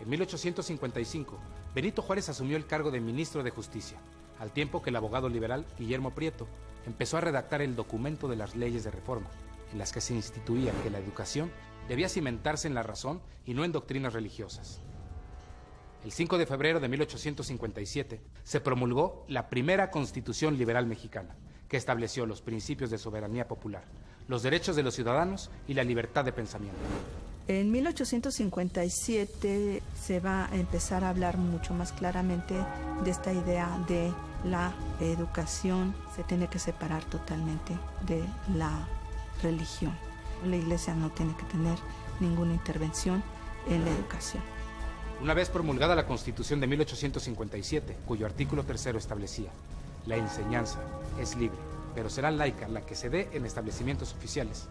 En 1855, Benito Juárez asumió el cargo de ministro de Justicia, al tiempo que el abogado liberal Guillermo Prieto empezó a redactar el documento de las leyes de reforma, en las que se instituía que la educación debía cimentarse en la razón y no en doctrinas religiosas. El 5 de febrero de 1857 se promulgó la primera Constitución Liberal Mexicana, que estableció los principios de soberanía popular, los derechos de los ciudadanos y la libertad de pensamiento. En 1857 se va a empezar a hablar mucho más claramente de esta idea de la educación. Se tiene que separar totalmente de la religión. La Iglesia no tiene que tener ninguna intervención en la educación. Una vez promulgada la Constitución de 1857, cuyo artículo 3 establecía: la enseñanza es libre, pero será laica la que se dé en establecimientos oficiales,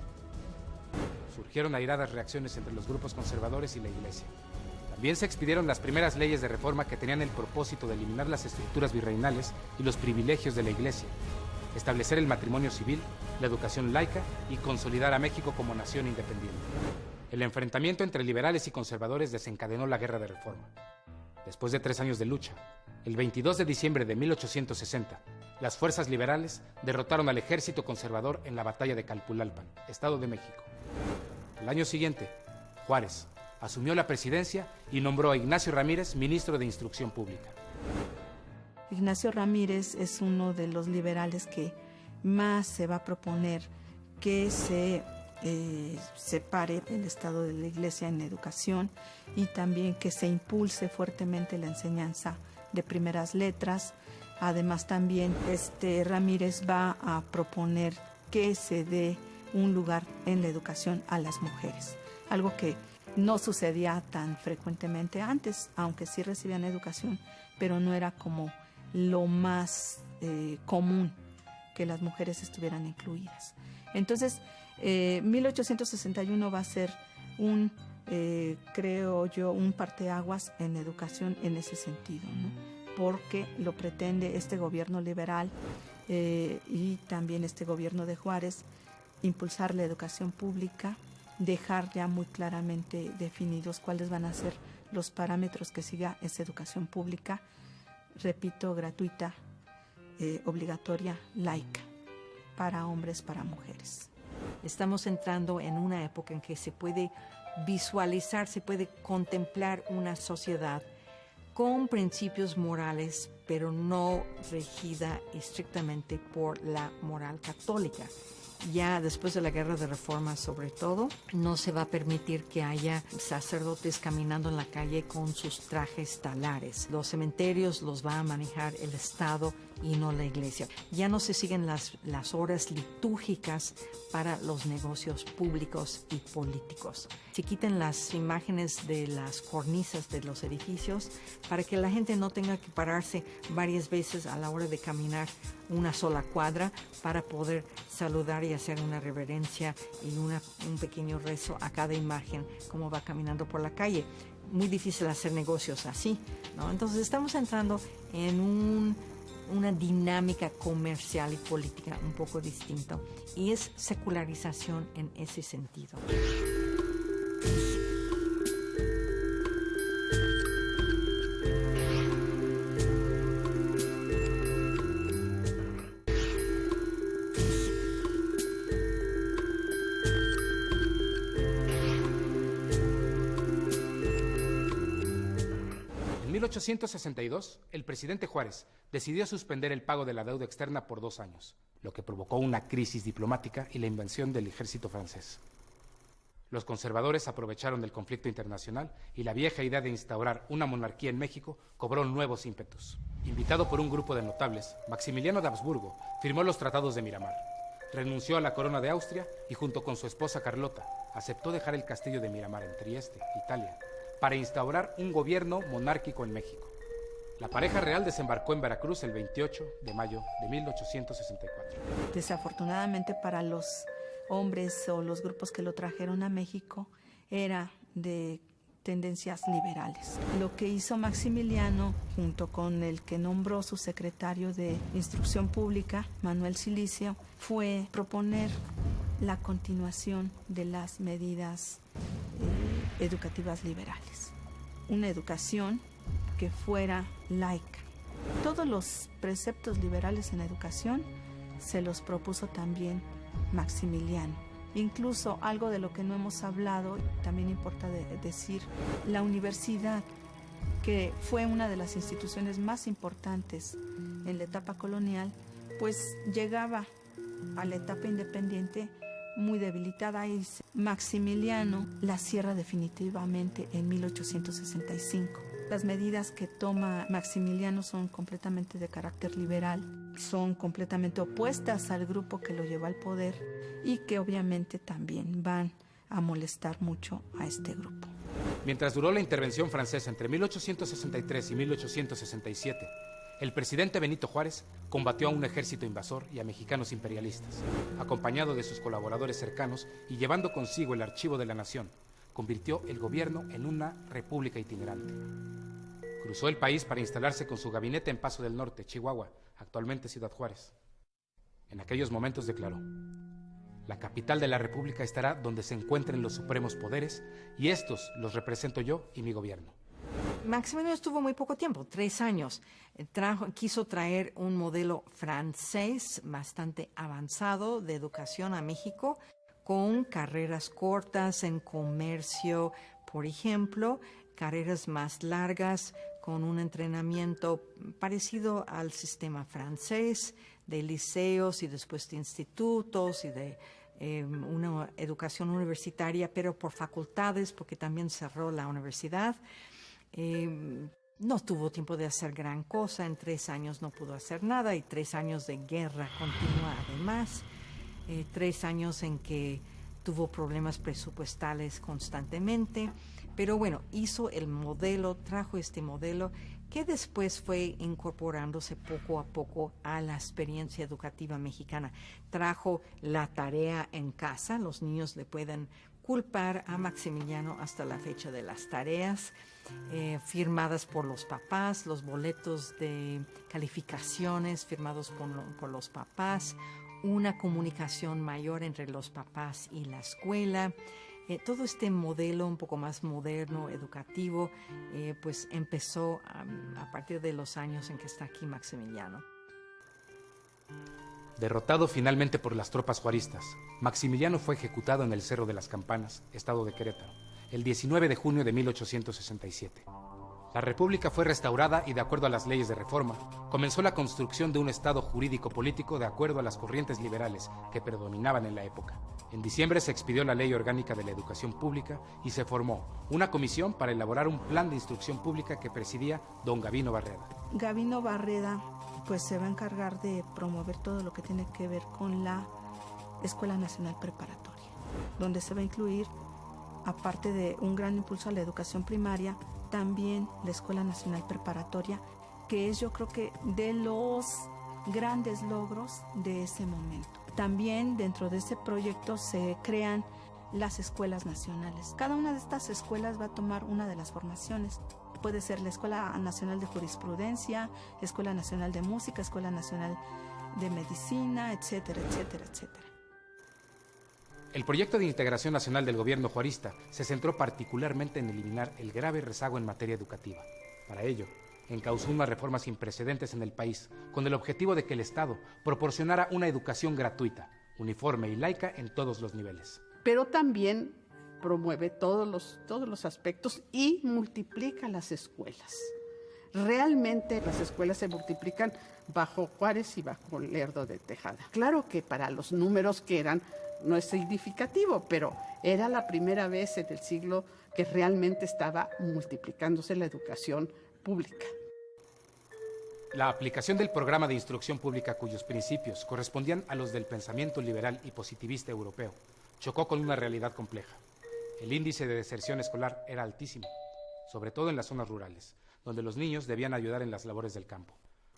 surgieron airadas reacciones entre los grupos conservadores y la Iglesia. También se expidieron las primeras leyes de reforma que tenían el propósito de eliminar las estructuras virreinales y los privilegios de la Iglesia, establecer el matrimonio civil, la educación laica y consolidar a México como nación independiente. El enfrentamiento entre liberales y conservadores desencadenó la Guerra de Reforma. Después de 3 años de lucha, el 22 de diciembre de 1860, las fuerzas liberales derrotaron al ejército conservador en la batalla de Calpulalpan, Estado de México. Al año siguiente, Juárez asumió la presidencia y nombró a Ignacio Ramírez ministro de Instrucción Pública. Ignacio Ramírez es uno de los liberales que más se va a proponer que se separe el Estado de la Iglesia en educación y también que se impulse fuertemente la enseñanza de primeras letras. Además también Ramírez va a proponer que se dé un lugar en la educación a las mujeres, algo que no sucedía tan frecuentemente antes, aunque sí recibían educación, pero no era como lo más común que las mujeres estuvieran incluidas. Entonces, 1861 va a ser creo yo, un parteaguas en educación en ese sentido, ¿no? Porque lo pretende este gobierno liberal y también este gobierno de Juárez, impulsar la educación pública, dejar ya muy claramente definidos cuáles van a ser los parámetros que siga esa educación pública, repito, gratuita, obligatoria, laica, para hombres, para mujeres. Estamos entrando en una época en que se puede visualizar, se puede contemplar una sociedad con principios morales, pero no regida estrictamente por la moral católica. Ya después de la Guerra de Reforma, sobre todo, no se va a permitir que haya sacerdotes caminando en la calle con sus trajes talares. Los cementerios los va a manejar el Estado y no la Iglesia. Ya no se siguen las horas litúrgicas para los negocios públicos y políticos. Se quitan las imágenes de las cornisas de los edificios para que la gente no tenga que pararse varias veces a la hora de caminar una sola cuadra para poder saludar y hacer una reverencia y un pequeño rezo a cada imagen como va caminando por la calle. Muy difícil hacer negocios así, ¿no? Entonces estamos entrando en una dinámica comercial y política un poco distinta y es secularización en ese sentido. En 1862, el presidente Juárez decidió suspender el pago de la deuda externa por 2 años, lo que provocó una crisis diplomática y la invasión del ejército francés. Los conservadores aprovecharon del conflicto internacional y la vieja idea de instaurar una monarquía en México cobró nuevos ímpetus. Invitado por un grupo de notables, Maximiliano de Habsburgo firmó los tratados de Miramar, renunció a la corona de Austria y junto con su esposa Carlota aceptó dejar el castillo de Miramar en Trieste, Italia, para instaurar un gobierno monárquico en México. La pareja real desembarcó en Veracruz el 28 de mayo de 1864. Desafortunadamente para los hombres o los grupos que lo trajeron a México era de tendencias liberales. Lo que hizo Maximiliano, junto con el que nombró su secretario de Instrucción Pública, Manuel Silicio, fue proponer la continuación de las medidas educativas liberales. una educación que fuera laica. Todos los preceptos liberales en la educación se los propuso también Maximiliano. Incluso algo de lo que no hemos hablado, también importa decir, la universidad, que fue una de las instituciones más importantes en la etapa colonial, pues llegaba a la etapa independiente muy debilitada y Maximiliano la cierra definitivamente en 1865. Las medidas que toma Maximiliano son completamente de carácter liberal, son completamente opuestas al grupo que lo lleva al poder y que obviamente también van a molestar mucho a este grupo. Mientras duró la intervención francesa entre 1863 y 1867, el presidente Benito Juárez combatió a un ejército invasor y a mexicanos imperialistas, acompañado de sus colaboradores cercanos y llevando consigo el archivo de la nación. Convirtió el gobierno en una república itinerante. Cruzó el país para instalarse con su gabinete en Paso del Norte, Chihuahua, actualmente Ciudad Juárez. En aquellos momentos declaró: la capital de la república estará donde se encuentren los supremos poderes y estos los represento yo y mi gobierno. Maximiliano estuvo muy poco tiempo, 3 años. Quiso traer un modelo francés bastante avanzado de educación a México, con carreras cortas en comercio, por ejemplo, carreras más largas, con un entrenamiento parecido al sistema francés, de liceos y después de institutos y de una educación universitaria, pero por facultades, porque también cerró la universidad. No tuvo tiempo de hacer gran cosa, en 3 años no pudo hacer nada y 3 años de guerra continua además, 3 años en que tuvo problemas presupuestales constantemente, pero bueno, hizo el modelo, trajo este modelo que después fue incorporándose poco a poco a la experiencia educativa mexicana. Trajo la tarea en casa, los niños le pueden culpar a Maximiliano hasta la fecha de las tareas, firmadas por los papás, los boletos de calificaciones firmados por los papás, una comunicación mayor entre los papás y la escuela. Todo este modelo un poco más moderno, educativo, pues empezó a partir de los años en que está aquí Maximiliano. Derrotado finalmente por las tropas juaristas, Maximiliano fue ejecutado en el Cerro de las Campanas, estado de Querétaro, el 19 de junio de 1867. La República fue restaurada y, de acuerdo a las leyes de reforma, comenzó la construcción de un Estado jurídico-político de acuerdo a las corrientes liberales que predominaban en la época. En diciembre se expidió la Ley Orgánica de la Educación Pública y se formó una comisión para elaborar un plan de instrucción pública que presidía don Gavino Barreda. Gavino Barreda pues se va a encargar de promover todo lo que tiene que ver con la Escuela Nacional Preparatoria, donde se va a incluir, aparte de un gran impulso a la educación primaria, también la Escuela Nacional Preparatoria, que es, yo creo que, de los grandes logros de ese momento. También dentro de ese proyecto se crean las escuelas nacionales. Cada una de estas escuelas va a tomar una de las formaciones. Puede ser la Escuela Nacional de Jurisprudencia, Escuela Nacional de Música, Escuela Nacional de Medicina, etcétera, etcétera, etcétera. El proyecto de integración nacional del gobierno juarista se centró particularmente en eliminar el grave rezago en materia educativa. Para ello, encauzó unas reformas sin precedentes en el país, con el objetivo de que el Estado proporcionara una educación gratuita, uniforme y laica en todos los niveles. Pero también promueve todos los aspectos y multiplica las escuelas. Realmente las escuelas se multiplican bajo Juárez y bajo Lerdo de Tejada. Claro que para los números que eran no es significativo, pero era la primera vez en el siglo que realmente estaba multiplicándose la educación pública. La aplicación del programa de instrucción pública, cuyos principios correspondían a los del pensamiento liberal y positivista europeo, chocó con una realidad compleja. El índice de deserción escolar era altísimo, sobre todo en las zonas rurales, donde los niños debían ayudar en las labores del campo.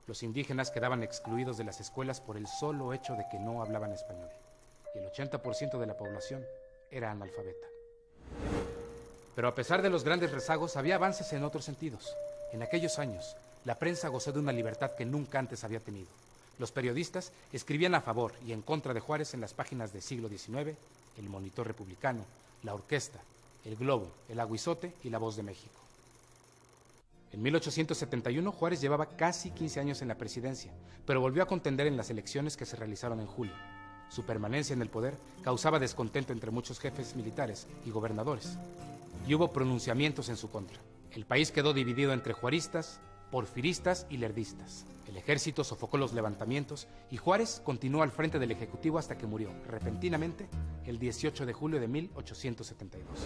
Los indígenas quedaban excluidos de las escuelas por el solo hecho de que no hablaban español, y el 80% de la población era analfabeta. Pero a pesar de los grandes rezagos, había avances en otros sentidos. En aquellos años, la prensa gozó de una libertad que nunca antes había tenido. Los periodistas escribían a favor y en contra de Juárez en las páginas de Siglo XIX, El Monitor Republicano, La Orquesta, El Globo, El Aguizote y La Voz de México. En 1871, Juárez llevaba casi 15 años en la presidencia, pero volvió a contender en las elecciones que se realizaron en julio. Su permanencia en el poder causaba descontento entre muchos jefes militares y gobernadores, y hubo pronunciamientos en su contra. El país quedó dividido entre juaristas, porfiristas y lerdistas. El ejército sofocó los levantamientos y Juárez continuó al frente del Ejecutivo hasta que murió, repentinamente, el 18 de julio de 1872.